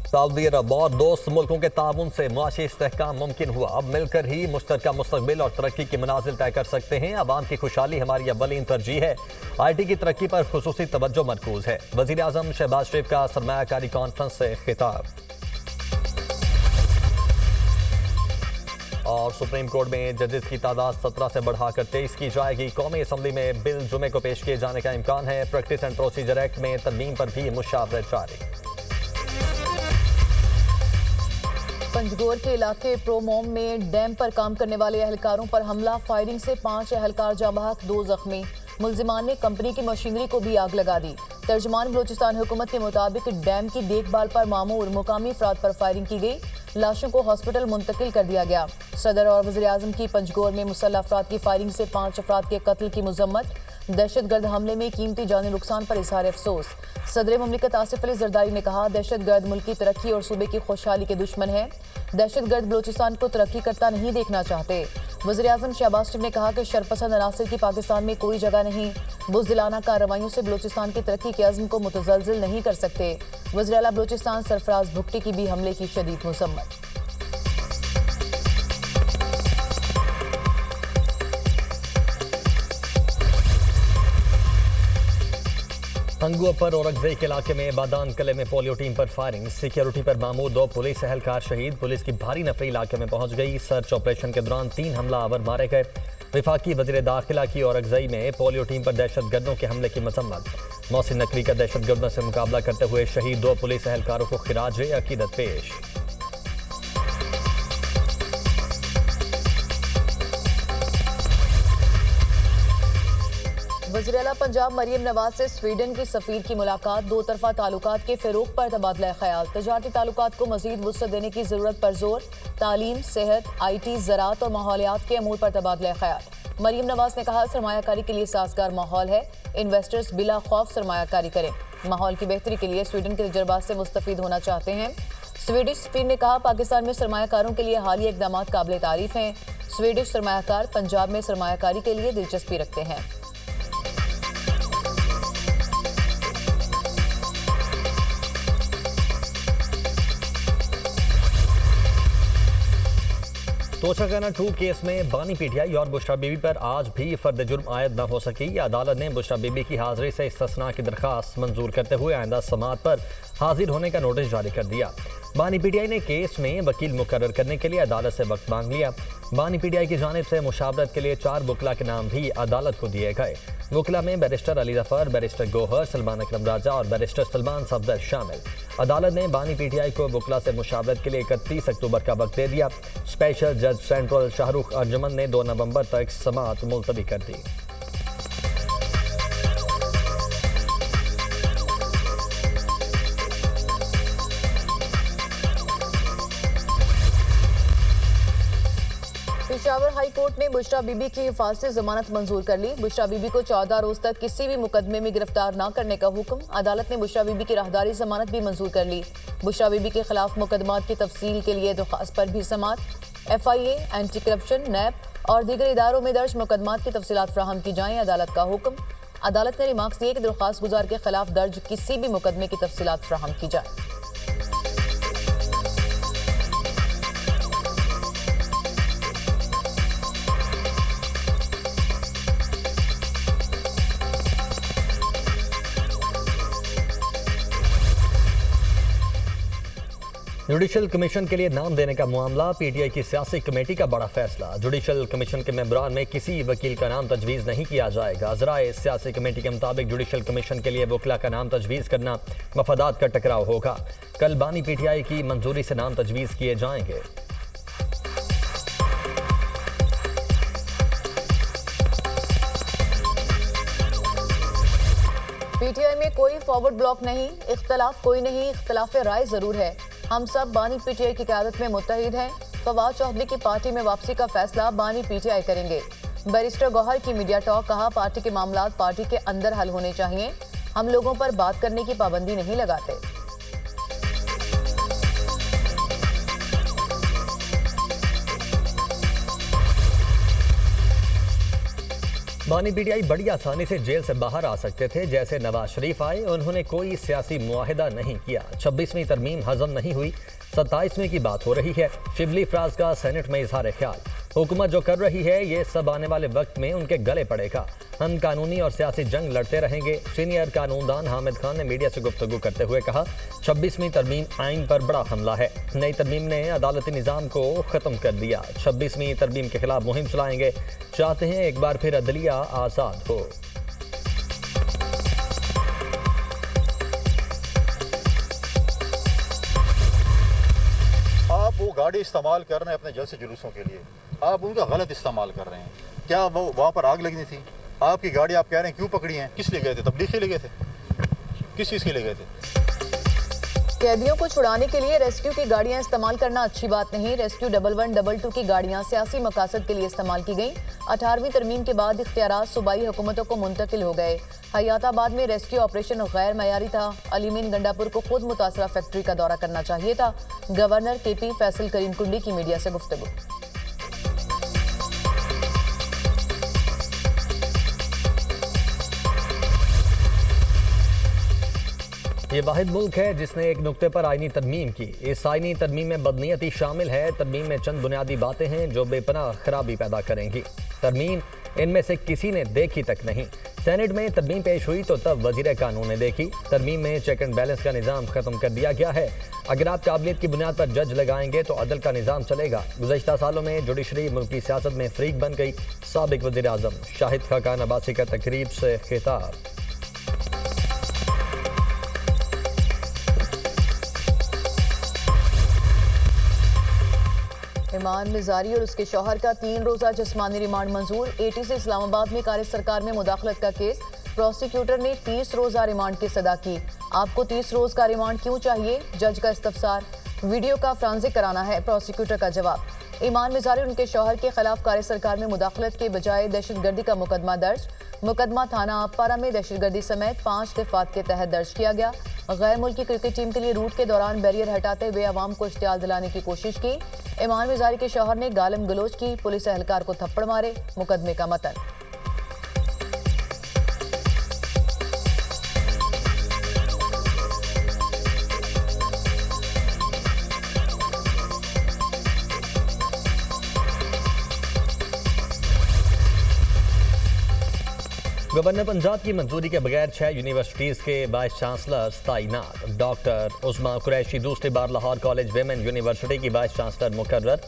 Saudi अरब और दोस्त मुल्कों के ताउन से मुआशी इस्तेहकाम मुमकिन हुआ। अब मिलकर ही मुश्तरका मुस्तकबिल और तरक्की की मनाजिल तय कर सकते हैं। अवाम की खुशहाली हमारी अव्वलीन तरजीह है। IT की तरक्की पर खुसूसी तवज्जो मरकूज है। वज़ीर आज़म शहबाज शरीफ का सरमायाकारी कॉन्फ्रेंस से खिताब। और सुप्रीम कोर्ट में जजेस की तादाद 17 से बढ़ाकर 23 की जाएगी। कौमी असम्बली में बिल जुमे को पेश किए जाने का इम्कान है। प्रैक्टिस एंड प्रोसीजर एक्ट में तरमीम पर भी मुशावरत जारी। पंजगोर के इलाके प्रोमोम में डैम पर काम करने वाले एहलकारों पर हमला, फायरिंग से 5 एहलकार जाँ बहक, 2 जख्मी। मुलजिमान ने कंपनी की मशीनरी को भी आग लगा दी। तर्जुमान बलोचिस्तान हुकूमत के मुताबिक डैम की देखभाल पर मामूर मुकामी अफराद पर फायरिंग की गई। लाशों को हॉस्पिटल मुंतकिल कर दिया गया। सदर और वज़ीर आज़म की पंजगोर में मुसल्लह अफराद की फायरिंग से 5 अफराद के कत्ल की मुजम्मत। दहशतगर्द हमले में कीमती जानी नुकसान पर इजहार अफसोस। सदर मुमलिकत आसिफ अली जरदारी ने कहा, दहशतगर्द मुल्क की तरक्की और सूबे की खुशहाली के दुश्मन है। दहशतगर्द बलोचिस्तान को तरक्की करता नहीं देखना चाहते। वज़ीर आज़म शहबाज शरीफ ने कहा कि शरपसंद अनासर की पाकिस्तान में कोई जगह नहीं। बुज़दिलाना कार्रवाइयों से बलोचिस्तान की तरक्की के अज़्म को मुतज़लज़िल नहीं कर सकते। वज़ीर आला बलोचिस्तान सरफराज भुट्टी की भी हमले की शदीद मुज़म्मत। हंगुआ पर औरंगजेब के इलाके में बादान कले में पोलियो टीम पर फायरिंग। सिक्योरिटी पर मामूर 2 पुलिस एहलकार शहीद। पुलिस की भारी नफरी इलाके में पहुंच गई। सर्च ऑपरेशन के दौरान 3 हमलावर मारे गए। विफाकी वज़ीर दाखिला की औरंगजेब में पोलियो टीम पर दहशतगर्दों के हमले की मजम्मत। मोहसिन नकवी का दहशतगर्दों से मुकाबला करते हुए शहीद 2 पुलिस एहलकारों को खिराज अकीदत पेश। वज़ीर आला पंजाब मरियम नवाज से स्वीडन की सफ़ीर की मुलाकात। 2 तरफ़ा ताल्लुकात के फ़रोग़ पर तबादला ख्याल। तजारती ताल्लुकात को मज़ीद वुसअत देने की ज़रूरत पर जोर। तालीम, सेहत, IT, ज़राअत और माहौलियात के अमूर पर तबादला ख्याल। मरियम नवाज ने कहा, सरमायाकारी के लिए साजगार माहौल है। इन्वेस्टर्स बिला खौफ सरमायाकारी करें। माहौल की बेहतरी के लिए स्वीडन के तजर्बात से मुस्तफ़ीद होना चाहते हैं। स्वीडिश सफ़ीर ने कहा, पाकिस्तान में सरमायाकारों के लिए हालिया इक़दाम काबिल तारीफ़ हैं। स्वीडिश सरमायाकार पंजाब में सरमायाकारी के लिए दिलचस्पी रखते हैं। तोशाखाना 2 केस में बानी PTI और बुशरा बीबी पर आज भी फर्द जुर्म आयद न हो सकी। अदालत ने बुशरा बीबी की हाजिरी से इस्तिस्ना की दरख्वास्त मंजूर करते हुए आइंदा समाअत पर हाजिर होने का नोटिस जारी कर दिया। बानी PTI ने केस में वकील मुकर्रर करने के लिए अदालत से वक्त मांग लिया। बानी PTI की जानिब से मुशावरत के लिए 4 वकला के नाम भी अदालत को दिए गए। वकला में बैरिस्टर अली जफर, बैरिस्टर गोहर, सलमान अकरम राजा और बैरिस्टर सलमान सफदर शामिल। अदालत ने बानी PTI को वकला से मुशावरत के लिए 31 अक्टूबर का वक्त दे दिया। स्पेशल जज सेंट्रल शाहरुख अर्जुमन ने 2 नवंबर तक समाअत मुलतवी कर दी। पेशावर हाई कोर्ट ने बुशरा बीबी की हिफाजत से जमानत मंजूर कर ली। बुशरा बीबी को 14 रोज तक किसी भी मुकदमे में गिरफ्तार न करने का हुक्म। अदालत ने बुशरा बीबी की राहदारी जमानत भी मंजूर कर ली। बुशरा बीबी के खिलाफ मुकदमात की तफसील के लिए दरख्वास्त पर भी समाअत। FIA, एंटी करप्शन, NAP और दीगर इदारों में दर्ज मुकदमात की तफसीलात फराहम की जाएं। अदालत का हुक्म। अदालत ने रिमार्क्स दिए कि दरख्वास्त गुजार के खिलाफ दर्ज किसी भी मुकदमे की तफसीलात फराहम की जाए। जुडिशल कमीशन के लिए नाम देने का मामला। PTI की सियासी कमेटी का बड़ा फैसला। जुडिशल कमीशन के मेंबरान में किसी वकील का नाम तजवीज़ नहीं किया जाएगा। ज़राए सियासी कमेटी के मुताबिक जुडिशल कमीशन के लिए वकला का नाम तजवीज़ करना मफादात का टकराव होगा। कल बानी PTI की मंजूरी से नाम तजवीज़ किए जाएंगे। PTI में कोई फॉरवर्ड ब्लॉक नहीं, इख्तलाफ कोई नहीं, इख्तलाफ राय जरूर है। हम सब बानी PTI की क़यादत में मुत्तहिद हैं। फवाद चौधरी की पार्टी में वापसी का फैसला बानी PTI करेंगे। बैरिस्टर गौहर की मीडिया टॉक। कहा, पार्टी के मामलात पार्टी के अंदर हल होने चाहिए। हम लोगों पर बात करने की पाबंदी नहीं लगाते। बानी पीटीआई बड़ी आसानी से जेल से बाहर आ सकते थे। जैसे नवाज शरीफ आए, उन्होंने कोई सियासी मुआहिदा नहीं किया। 26वीं तरमीम हजम नहीं हुई, 27वीं की बात हो रही है। शिबली फराज का सेनेट में इजहार ख्याल, हुकूमत जो कर रही है ये सब आने वाले वक्त में उनके गले पड़ेगा। हम कानूनी और सियासी जंग लड़ते रहेंगे। सीनियर कानूनदान हामिद खान ने मीडिया से गुफ्तगू करते हुए कहा, 26वीं तरमीम आइन पर बड़ा हमला है। नई तरमीम ने अदालती निज़ाम को ख़त्म कर दिया। 26वीं तरमीम के खिलाफ मुहिम चलाएंगे। चाहते हैं एक बार फिर अदलिया आज़ाद हो। आप वो गाड़ी इस्तेमाल कर रहे हैं अपने जलसे जुलूसों के लिए, आप उनका गलत इस्तेमाल कर रहे हैं। क्या वो वहाँ पर आग लगनी थी? आपकी गाड़ी आप कह रहे हैं क्यों पकड़ी हैं? किस लिए गए थे? तबलीग के लिए गए थे? किस चीज़ के लिए गए थे? कैदियों को छुड़ाने के लिए रेस्क्यू की गाड़ियां इस्तेमाल करना अच्छी बात नहीं। रेस्क्यू 1112 की गाड़ियां सियासी मकासद के लिए इस्तेमाल की गईं। 18वीं तरमीम के बाद इख्तियारात सूबाई हुकूमतों को मुंतकिल हो गए। हयाताबाद में रेस्क्यू ऑपरेशन गैर मयारी था। अलीमीन गंडापुर को खुद मुतासरा फैक्ट्री का दौरा करना चाहिए था। गवर्नर KP फैसल करीम कुंडी की मीडिया से गुफ्तगू। ये वाहिद मुल्क है जिसने एक नुक्ते पर आईनी तरमीम की। इस आईनी तरमीम में बदनीयती शामिल है। तरमीम में चंद बुनियादी बातें हैं जो बेपनाह खराबी पैदा करेंगी। तरमीम इनमें से किसी ने देखी तक नहीं। सेनेट में तरमीम पेश हुई तो तब वजीर कानून ने देखी। तरमीम में चेक एंड बैलेंस का निज़ाम ख़त्म कर दिया गया है। अगर आप काबिलियत की बुनियाद पर जज लगाएंगे तो अदल का निज़ाम चलेगा। गुज़श्ता सालों में जुडिशरी मुल्क की सियासत में फ्रीक बन गई। साबिक वज़ीर आज़म शाहिद खाकान अब्बासी का तकरीब से खिताब। इमान मिजारी और उसके शौहर का 3 रोज़ा जिस्मानी रिमांड मंजूर। AT से इस्लामाबाद में कार्य सरकार में मुदाखलत का केस। प्रोसिक्यूटर ने 30 रोज़ा रिमांड की सदा की। आपको 30 रोज़ का रिमांड क्यों चाहिए? जज का इस्तफसार। वीडियो का फ्रांजिक कराना है, प्रोसिक्यूटर का जवाब। इमान मिजारी और उनके शौहर के खिलाफ कार्य सरकार में मुदाखलत के बजाय दहशतगर्दी का मुकदमा दर्ज। मुकदमा थाना आपपारा में दहशतगर्दी समेत 5 दफात के तहत दर्ज किया गया। गैर मुल्की क्रिकेट टीम के लिए रूट के दौरान बैरियर हटाते हुए आवाम को इश्तियाल दिलाने की कोशिश की। इमान मिजारी के शौहर ने गालिम गलोच की, पुलिस एहलकार को थप्पड़ मारे। मुकदमे का मतन। गवर्नर पंजाब की मंजूरी के बगैर 6 यूनिवर्सिटीज़ के वाइस चांसलर तैनात। डॉक्टर उस्मा कुरैशी दूसरी बार लाहौर कॉलेज वेमेन यूनिवर्सिटी की वाइस चांसलर मुकर्रर।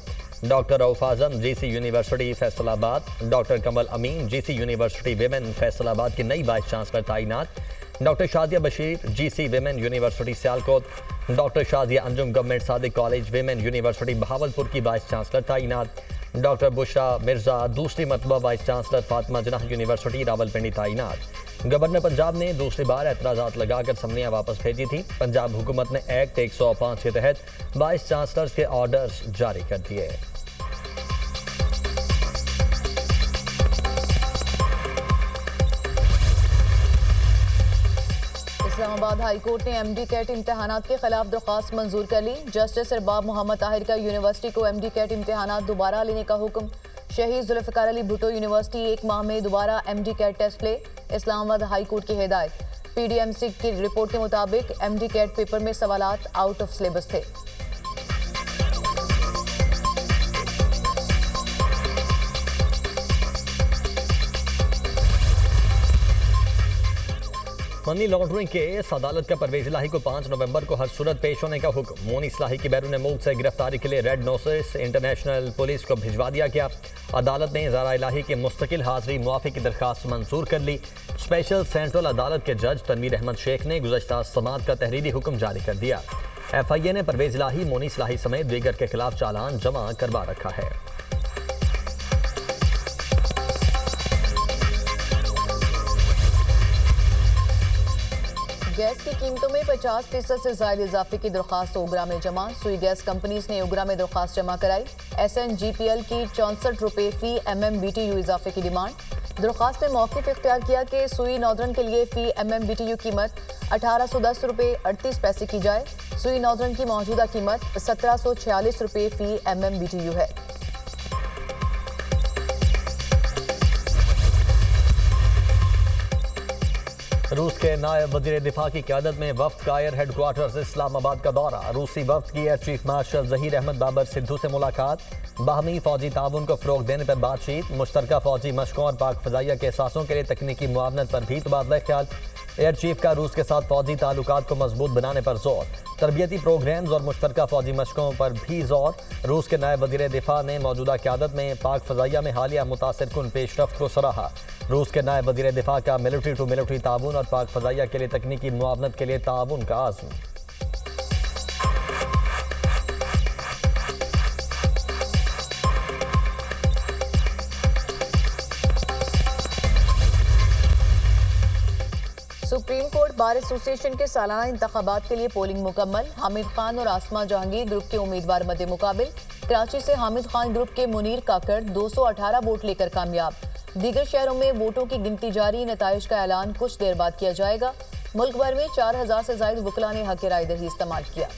डॉक्टर रऊफ आजम GC यूनिवर्सिटी फैसलाबाद। डॉक्टर कमल अमीन GC यूनिवर्सिटी वेमेन फैसलाबाद की नई वाइस चांसलर तैनात। Doctor Shazia Bashir GC women university Sialkot. Doctor Shazia Anjum government Sadiq college women university Bahawalpur की वाइस चांसलर तैनात। डॉक्टर बुशरा मिर्जा दूसरी मरतबा vice chancellor Fatima जनाह university Rawalpindi तैनात। गवर्नर पंजाब ने दूसरी बार एतराज़ात लगाकर समनियाँ वापस भेजी थी। पंजाब हुकूमत ने एक्ट 105 के तहत वाइस चांसलर्स के ऑर्डर्स जारी कर दिए। इस्लामाबाद हाई कोर्ट ने MD कैट इम्तहानात के खिलाफ दरख्वास्त मंजूर कर ली। जस्टिस इरबाब मोहम्मद ताहिर का यूनिवर्सिटी को MD कैट इम्तहानात दोबारा लेने का हुक्म। शहीद जुल्फ़िकार अली भुट्टो यूनिवर्सिटी 1 माह में दोबारा MD कैट टेस्ट ले। इस्लामाबाद हाई कोर्ट की हिदायत। PDMC की रिपोर्ट के मुताबिक MD कैट पेपर में सवालात आउट ऑफ सिलेबस थे। मनी लॉन्ड्रिंग केस अदालत का परवेज इलाही को 5 नवंबर को हर सूरत पेश होने का हुक्म। मोनीस इलाही की बैरून मुल्क से गिरफ्तारी के लिए रेड नोटिस इंटरनेशनल पुलिस को भिजवा दिया गया। अदालत ने ज़ारा इलाही की मुस्तकिल हाजिरी मुआफ़ी की दरख्वास्त मंजूर कर ली। स्पेशल सेंट्रल अदालत के जज तनवीर अहमद शेख ने गुज़श्ता समात का तहरीरी हुक्म जारी कर दिया। FIA ने परवेज इलाही, मोनीस इलाही समेत दीगर के खिलाफ चालान जमा करवा रखा है। गैस की कीमतों में 50% से ज्यादा इजाफे की दरख्वास्त ओगरा में जमा। सुई गैस कंपनीज ने ओगरा में दरख्वास्त जमा कराई। SNGPL की 64 रुपये फी MMBTU इजाफे की डिमांड। दरख्वास्त में मौक़िफ़ इख्तियार किया कि सुई नॉर्दर्न के लिए फी MMBTU कीमत 1810 रुपये 38 पैसे की जाए। सुई नॉर्दर्न की मौजूदा कीमत 1746 रुपये फी MMBTU है। रूस के नायब वजीर दिफा की क़यादत में वफ्द का एयर हेडक्वार्टर्स इस्लामाबाद का दौरा। रूसी वफ्द की air chief marshal Zaheer Ahmed Babar Sidhu से मुलाकात। बाहमी फौजी ताउन को फ़रोग़ देने पर बातचीत। मुश्तरका फौजी मशकों और पाक फ़ज़ाइया के एहसासों के लिए तकनीकी मुआवनत पर भी तबादला ख्याल। एयर चीफ का रूस के साथ फौजी ताल्लुकात को मजबूत बनाने पर जोर। तरबियती प्रोग्राम्स और मुश्तरका फौजी मशकों पर भी जोर। रूस के नायब वज़ीर दिफा ने मौजूदा क़यादत में पाक फ़ज़ाइया में हालिया मुतासिर कुन पेशरफ्त को सराहा। रूस के नायब वज़ीर दिफा का मिलिट्री टू मिलिट्री ताउन और पाक फ़ज़ाइया के लिए तकनीकी मुआवनत के लिए ताउन का आज़म। सुप्रीम कोर्ट बार एसोसिएशन के सालाना इंतखाबात के लिए पोलिंग मुकम्मल। हामिद खान और आसमा जहांगीर ग्रुप के उम्मीदवार मद्दे मुकाबिल। कराची से हामिद खान ग्रुप के मुनीर काकड़ 218 वोट लेकर कामयाब। दीगर शहरों में वोटों की गिनती जारी। नताइज का ऐलान कुछ देर बाद किया जाएगा। मुल्क भर में 4000 से ज्यादा वकला ने हक राय दही इस्तेमाल किया।